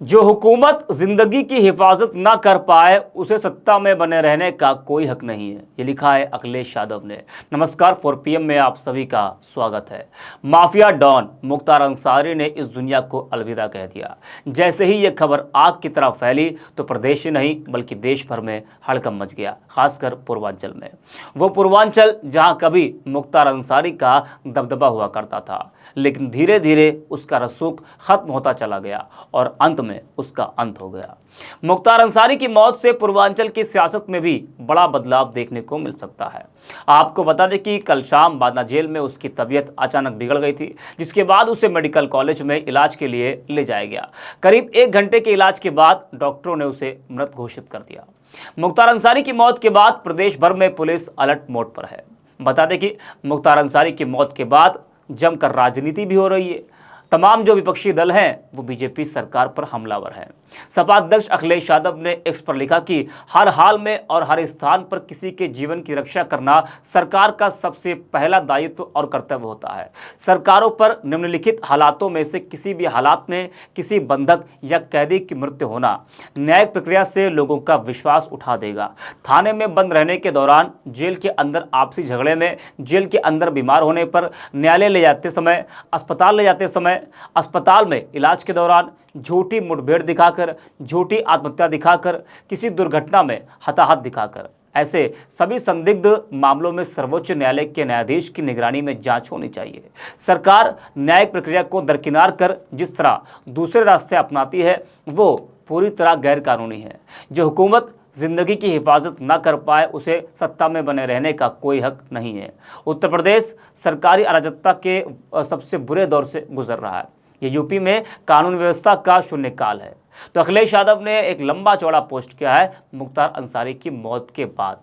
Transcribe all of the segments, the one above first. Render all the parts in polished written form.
जो हुकूमत जिंदगी की हिफाजत ना कर पाए उसे सत्ता में बने रहने का कोई हक नहीं है। ये लिखा है अखिलेश यादव ने। नमस्कार, 4 PM में आप सभी का स्वागत है। माफिया डॉन मुख्तार अंसारी ने इस दुनिया को अलविदा कह दिया। जैसे ही ये खबर आग की तरह फैली तो प्रदेश ही नहीं बल्कि देश भर में हड़कंप मच गया, खासकर पूर्वांचल में। वो पूर्वांचल जहां कभी मुख्तार अंसारी का दबदबा हुआ करता था, लेकिन धीरे धीरे उसका रसूख खत्म होता चला गया और अंत में उसका अंत हो गया। मुख्तार अंसारी की मौत से पूर्वांचल की सियासत में भी बड़ा बदलाव देखने को मिल सकता है। आपको बता दें कि कल शाम बांदा जेल में उसकी तबीयत अचानक बिगड़ गई थी, जिसके बाद उसे मेडिकल कॉलेज में इलाज के लिए ले जाया गया। करीब 1 घंटे के इलाज के बाद डॉक्टरों ने उसे मृत घोषित कर दिया। मुख्तार अंसारी की मौत के बाद प्रदेश भर में पुलिस अलर्ट मोड पर है। बता दें कि मुख्तार अंसारी की मौत के बाद जमकर राजनीति भी हो रही है। तमाम जो विपक्षी दल हैं वो बीजेपी सरकार पर हमलावर हैं। सपा अध्यक्ष अखिलेश यादव ने एक्स पर लिखा कि हर हाल में और हर स्थान पर किसी के जीवन की रक्षा करना सरकार का सबसे पहला दायित्व और कर्तव्य होता है। सरकारों पर निम्नलिखित हालातों में से किसी भी हालात में किसी बंधक या कैदी की मृत्यु होना न्यायिक प्रक्रिया से लोगों का विश्वास उठा देगा। थाने में बंद रहने के दौरान, जेल के अंदर आपसी झगड़े में, जेल के अंदर बीमार होने पर, न्यायालय ले जाते समय, अस्पताल ले जाते समय, अस्पताल में इलाज के दौरान, झूठी मुठभेड़ दिखाकर, झूठी आत्महत्या दिखाकर, किसी दुर्घटना में हताहत दिखाकर, ऐसे सभी संदिग्ध मामलों में सर्वोच्च न्यायालय के न्यायाधीश की निगरानी में जांच होनी चाहिए। सरकार न्यायिक प्रक्रिया को दरकिनार कर जिस तरह दूसरे रास्ते अपनाती है वो पूरी तरह गैर कानूनी है। जो हुकूमत जिंदगी की हिफाजत न कर पाए उसे सत्ता में बने रहने का कोई हक नहीं है। उत्तर प्रदेश सरकारी अराजकता के सबसे बुरे दौर से गुजर रहा है। ये यूपी में कानून व्यवस्था का शून्यकाल है। तो अखिलेश यादव ने एक लंबा चौड़ा पोस्ट किया है मुख्तार अंसारी की मौत के बाद।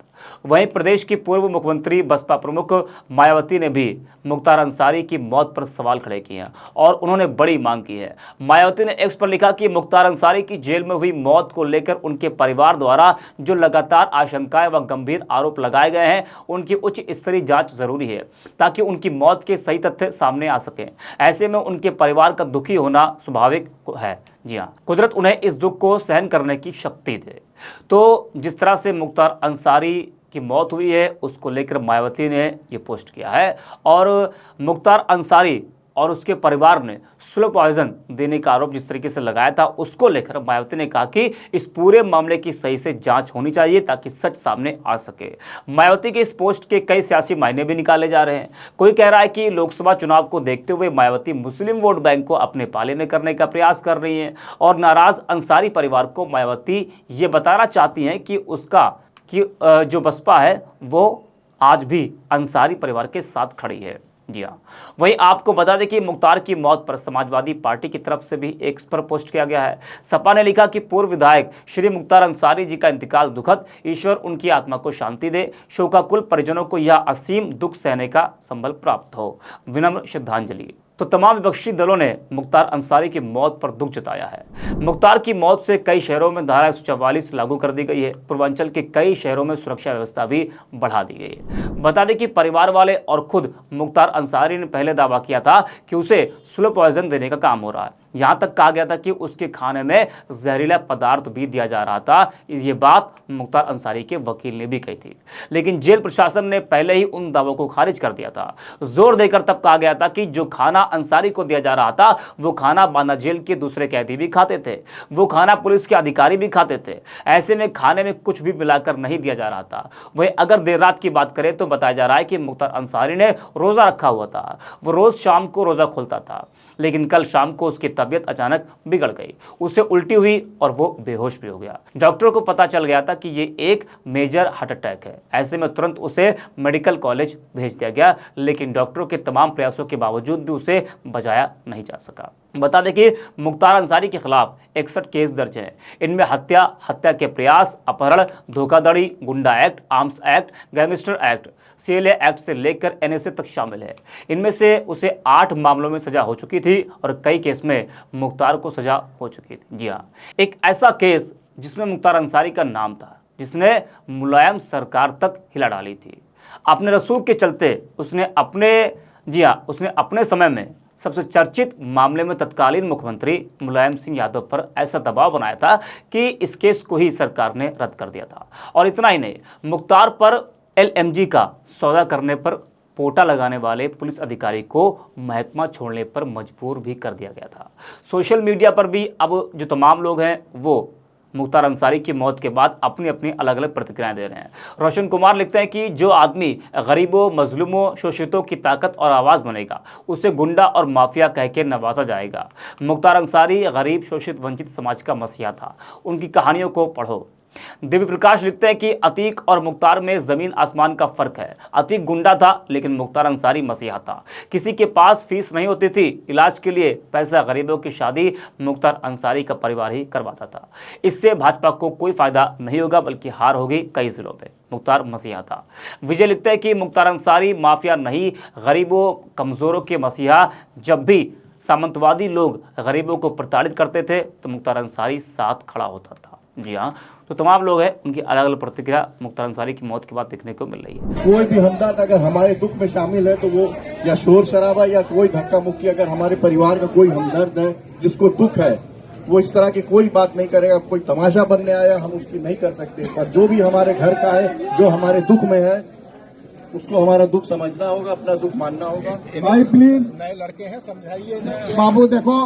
वहीं प्रदेश की पूर्व मुख्यमंत्री बसपा प्रमुख मायावती ने भी मुख्तार अंसारी की मौत पर सवाल खड़े किए हैं और उन्होंने बड़ी मांग की है। मायावती ने एक्स पर लिखा कि मुख्तार अंसारी की जेल में हुई मौत को लेकर उनके परिवार द्वारा जो लगातार आशंकाएं व गंभीर आरोप लगाए गए हैं, उनकी उच्च स्तरीय जांच जरूरी है ताकि उनकी मौत के सही तथ्य सामने आ सकें। ऐसे में उनके परिवार का दुखी होना स्वाभाविक है। जी हाँ, कुदरत उन्हें इस दुख को सहन करने की शक्ति दे। तो जिस तरह से मुख्तार अंसारी की मौत हुई है उसको लेकर मायावती ने ये पोस्ट किया है और मुख्तार अंसारी और उसके परिवार ने स्लो पॉइजन देने का आरोप जिस तरीके से लगाया था उसको लेकर मायावती ने कहा कि इस पूरे मामले की सही से जांच होनी चाहिए ताकि सच सामने आ सके। मायावती के इस पोस्ट के कई सियासी मायने भी निकाले जा रहे हैं। कोई कह रहा है कि लोकसभा चुनाव को देखते हुए मायावती मुस्लिम वोट बैंक को अपने पाले में करने का प्रयास कर रही हैं और नाराज अंसारी परिवार को मायावती ये बताना चाहती हैं कि जो बसपा है वो आज भी अंसारी परिवार के साथ खड़ी है। जी हाँ, वहीं आपको बता दें कि मुख्तार की मौत पर समाजवादी पार्टी की तरफ से भी एक पर पोस्ट किया गया है। सपा ने लिखा कि पूर्व विधायक श्री मुख्तार अंसारी जी का इंतकाल दुखद, ईश्वर उनकी आत्मा को शांति दे, शोकाकुल परिजनों को यह असीम दुख सहने का संबल प्राप्त हो, विनम्र श्रद्धांजलि। तो तमाम विपक्षी दलों ने मुख्तार अंसारी की मौत पर दुख जताया है। मुख्तार की मौत से कई शहरों में धारा 144 लागू कर दी गई है। पूर्वांचल के कई शहरों में सुरक्षा व्यवस्था भी बढ़ा दी गई है। बता दें कि परिवार वाले और खुद मुख्तार अंसारी ने पहले दावा किया था कि उसे स्लो पॉइजन देने का काम हो रहा है। यहाँ तक कहा गया था कि उसके खाने में जहरीला पदार्थ भी दिया जा रहा था। ये बात मुख्तार अंसारी के वकील ने भी कही थी, लेकिन जेल प्रशासन ने पहले ही उन दावों को खारिज कर दिया था। जोर देकर तब कहा गया था कि जो खाना अंसारी को दिया जा रहा था वो खाना बांदा जेल के दूसरे कैदी भी खाते थे, वो खाना पुलिस के अधिकारी भी खाते थे। ऐसे में खाने में कुछ भी मिलाकर नहीं दिया जा रहा था। वहीं अगर देर रात की बात करें तो बताया जा रहा है कि मुख्तार अंसारी ने रोजा रखा हुआ था। वो रोज शाम को रोजा खोलता था, लेकिन कल शाम को उसकी तबीयत अचानक बिगड़ गई, उसे उल्टी हुई और वो बेहोश भी हो गया। डॉक्टरों को पता चल गया था कि ये एक मेजर हार्ट अटैक है। ऐसे में तुरंत उसे मेडिकल कॉलेज भेज दिया गया, लेकिन डॉक्टरों के तमाम प्रयासों के बावजूद भी उसे बचाया नहीं जा सका। बता दें कि मुख्तार अंसारी के खिलाफ 61 केस दर्ज हैं। इनमें हत्या के प्रयास, अपहरण, धोखाधड़ी, गुंडा act, arms act, gangster act, CLA act से लेकर NSA तक शामिल है। इनमें से उसे 8 मामलों में सजा हो चुकी थी और कई केस में मुख्तार को सजा हो चुकी थी। जी हाँ, एक ऐसा केस जिसमें मुख्तार अंसारी का नाम था, जिसने मुलायम सरकार तक हिला डाली थी। अपने रसूख के चलते उसने अपने समय में सबसे चर्चित मामले में तत्कालीन मुख्यमंत्री मुलायम सिंह यादव पर ऐसा दबाव बनाया था कि इस केस को ही सरकार ने रद्द कर दिया था। और इतना ही नहीं, मुख्तार पर LMG का सौदा करने पर पोटा लगाने वाले पुलिस अधिकारी को महकमा छोड़ने पर मजबूर भी कर दिया गया था। सोशल मीडिया पर भी अब जो तमाम लोग हैं वो मुख्तार अंसारी की मौत के बाद अपनी अपनी अलग अलग प्रतिक्रियाएं दे रहे हैं। रोशन कुमार लिखते हैं कि जो आदमी गरीबों, मजलूमों, शोषितों की ताकत और आवाज़ बनेगा उसे गुंडा और माफिया कह के नवाजा जाएगा। मुख्तार अंसारी गरीब, शोषित, वंचित समाज का मसीहा था। उनकी कहानियों को पढ़ो। दिव्य प्रकाश लिखते हैं कि अतीक और मुख्तार में जमीन आसमान का फर्क है। अतीक गुंडा था लेकिन मुख्तार अंसारी मसीहा था। किसी के पास फीस नहीं होती थी, इलाज के लिए पैसा गरीबों की शादी मुख्तार अंसारी का परिवार ही करवाता था। इससे भाजपा को कोई फायदा नहीं होगा बल्कि हार होगी कई जिलों में। मुख्तार मसीहा था। विजय लिखते हैं कि मुख्तार अंसारी माफिया नहीं, गरीबों, कमजोरों के मसीहा। जब भी सामंतवादी लोग गरीबों को प्रताड़ित करते थे तो मुख्तार अंसारी साथ खड़ा होता था। जी हाँ, तो तमाम लोग हैं, उनकी अलग अलग प्रतिक्रिया मुख्तार अंसारी की मौत के बाद देखने को मिल रही है। कोई भी हमदर्द अगर हमारे दुख में शामिल है तो वो या शोर शराबा या कोई धक्का मुक्की, अगर हमारे परिवार का कोई हमदर्द है जिसको दुख है, वो इस तरह की कोई बात नहीं करेगा। कोई तमाशा बनने आया हम उसकी नहीं कर सकते, पर जो भी हमारे घर का है, जो हमारे दुख में है, उसको हमारा दुख समझना होगा, अपना दुख मानना होगा। भाई प्लीज, नए लड़के हैं, समझाइए। बाबू देखो,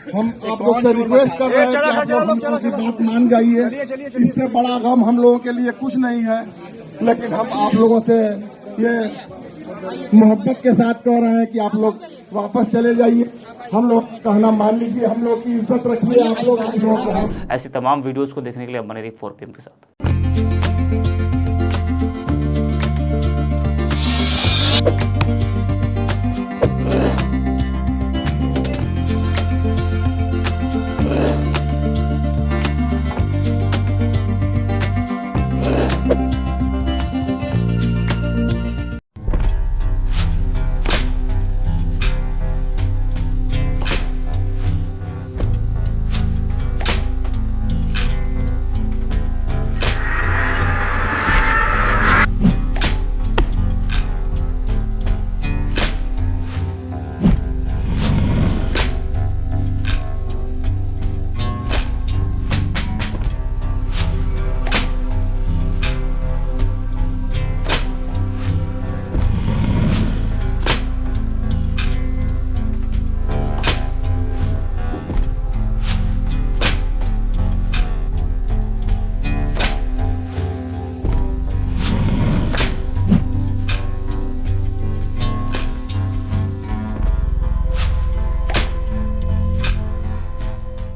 हम आप लोग से रिक्वेस्ट कर रहे हैं कि आप लोग हम लोगों की बात मान जाइए। इससे बड़ा गम हम लोगों के लिए कुछ नहीं है, लेकिन हम आप लोगों से ये मोहब्बत के साथ कह रहे हैं कि आप लोग वापस चले जाइए। हम लोग कहना मान लीजिए, हम लोग की इज्जत रखिए। आप लोग ऐसी तमाम वीडियोस को देखने के लिए बने रहिए 4PM के साथ।